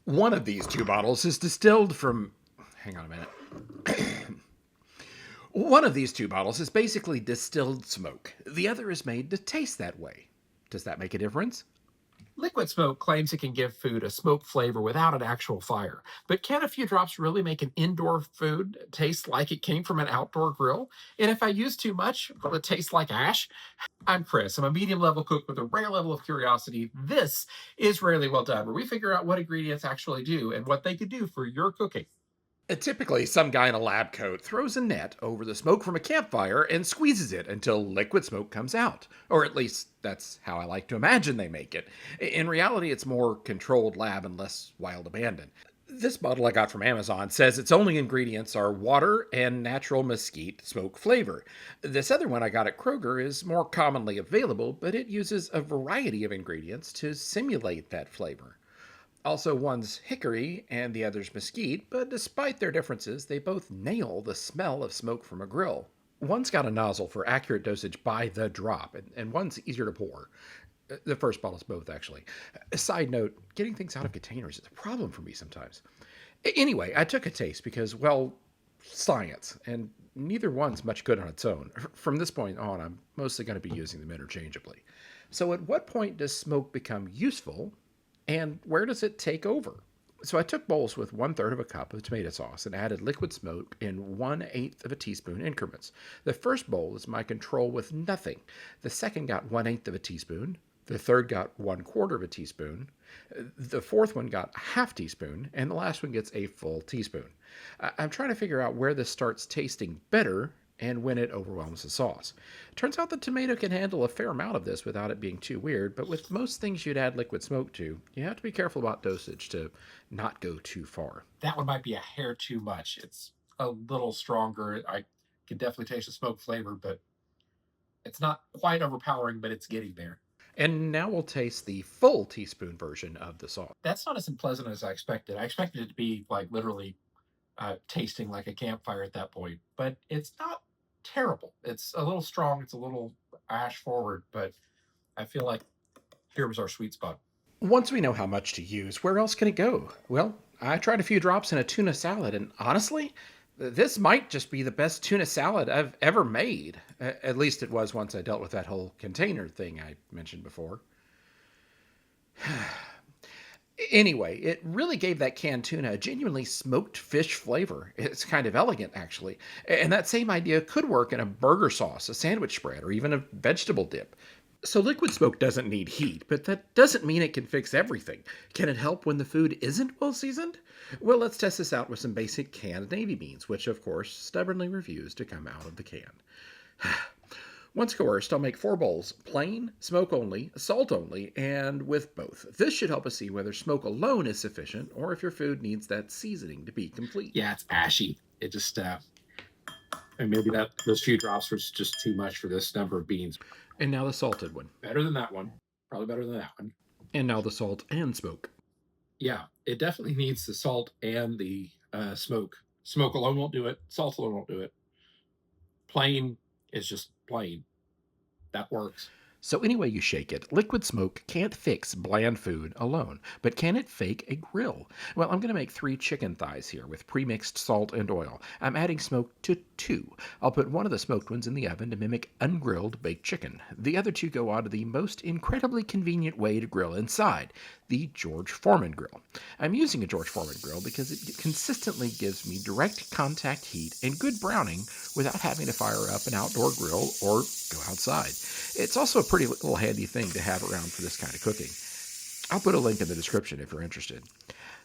One of these two bottles is distilled from. Hang on a minute. One of these two bottles is basically distilled smoke. The other is made to taste that way. Does that make a difference? Liquid smoke claims it can give food a smoke flavor without an actual fire. But can a few drops really make an indoor food taste like it came from an outdoor grill? And if I use too much, will it taste like ash? I'm Chris. I'm a medium level cook with a rare level of curiosity. This is Rarely Well Done, where we figure out what ingredients actually do and what they could do for your cooking. Typically, some guy in a lab coat throws a net over the smoke from a campfire and squeezes it until liquid smoke comes out. Or at least that's how I like to imagine they make it. In reality, it's more controlled lab and less wild abandon. This bottle I got from Amazon says its only ingredients are water and natural mesquite smoke flavor. This other one I got at Kroger is more commonly available, but it uses a variety of ingredients to simulate that flavor. Also, one's hickory and the other's mesquite, but despite their differences, they both nail the smell of smoke from a grill. One's got a nozzle for accurate dosage by the drop, and one's easier to pour. The first bottle's both, actually. A side note, getting things out of containers is a problem for me sometimes. Anyway, I took a taste because, well, science, and neither one's much good on its own. From this point on, I'm mostly going to be using them interchangeably. So, at what point does smoke become useful, and where does it take over? So I took bowls with 1/3 of a cup of tomato sauce and added liquid smoke in 1/8 of a teaspoon increments. The first bowl is my control with nothing. The second got 1/8 of a teaspoon. The third got 1/4 of a teaspoon. The fourth one got a half teaspoon, and the last one gets a full teaspoon. I'm trying to figure out where this starts tasting better and when it overwhelms the sauce. Turns out the tomato can handle a fair amount of this without it being too weird, but with most things you'd add liquid smoke to, you have to be careful about dosage to not go too far. That one might be a hair too much. It's a little stronger. I can definitely taste the smoke flavor, but it's not quite overpowering, but it's getting there. And now we'll taste the full teaspoon version of the sauce. That's not as unpleasant as I expected. I expected it to be like literally tasting like a campfire at that point, but it's not terrible. It's a little strong. It's a little ash forward, but I feel like here was our sweet spot. Once we know how much to use, where else can it go? Well, I tried a few drops in a tuna salad, and honestly, this might just be the best tuna salad I've ever made. At least it was once I dealt with that whole container thing I mentioned before. Anyway, it really gave that canned tuna a genuinely smoked fish flavor. It's kind of elegant, actually. And that same idea could work in a burger sauce, a sandwich spread, or even a vegetable dip. So, liquid smoke doesn't need heat, but that doesn't mean it can fix everything. Can it help when the food isn't well seasoned? Well, let's test this out with some basic canned navy beans, which, of course, stubbornly refuse to come out of the can. Once coerced, I'll make 4 bowls, plain, smoke only, salt only, and with both. This should help us see whether smoke alone is sufficient or if your food needs that seasoning to be complete. Yeah, it's ashy. It just and maybe that those few drops was just too much for this number of beans. And now the salted one. Better than that one. Probably better than that one. And now the salt and smoke. Yeah, it definitely needs the salt and the smoke. Smoke alone won't do it. Salt alone won't do it. Plain is just plain. That works. So, any way you shake it, liquid smoke can't fix bland food alone, but can it fake a grill? Well, I'm going to make 3 chicken thighs here with pre-mixed salt and oil. I'm adding smoke to 2. I'll put one of the smoked ones in the oven to mimic ungrilled baked chicken. The other 2 go onto the most incredibly convenient way to grill inside, the George Foreman grill. I'm using a George Foreman grill because it consistently gives me direct contact heat and good browning without having to fire up an outdoor grill or go outside. It's also a pretty little handy thing to have around for this kind of cooking. I'll put a link in the description if you're interested.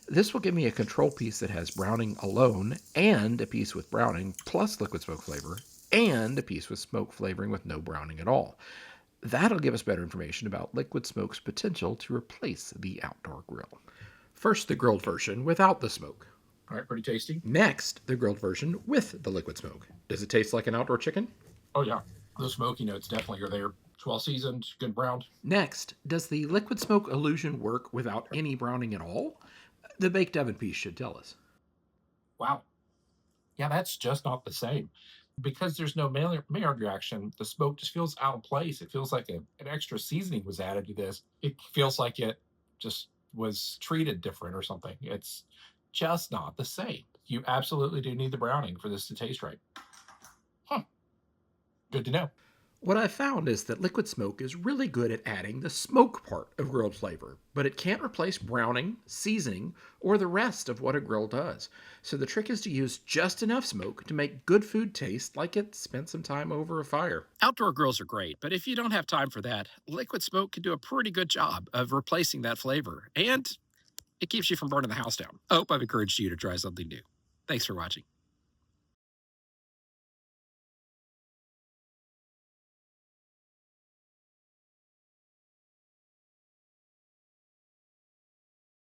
This will give me a control piece that has browning alone, and a piece with browning plus liquid smoke flavor, and a piece with smoke flavoring with no browning at all. That'll give us better information about liquid smoke's potential to replace the outdoor grill. First, the grilled version without the smoke. All right, pretty tasty. Next, the grilled version with the liquid smoke. Does it taste like an outdoor chicken? Oh yeah, the smoky notes definitely are there. It's well seasoned, good browned. Next, does the liquid smoke illusion work without any browning at all? The baked oven piece should tell us. Wow. Yeah, that's just not the same. Because there's no Maillard reaction, the smoke just feels out of place. It feels like an extra seasoning was added to this. It feels like it just was treated different or something. It's just not the same. You absolutely do need the browning for this to taste right. Huh. Good to know. What I've found is that liquid smoke is really good at adding the smoke part of grilled flavor, but it can't replace browning, seasoning, or the rest of what a grill does. So the trick is to use just enough smoke to make good food taste like it spent some time over a fire. Outdoor grills are great, but if you don't have time for that, liquid smoke can do a pretty good job of replacing that flavor, and it keeps you from burning the house down. I hope I've encouraged you to try something new. Thanks for watching.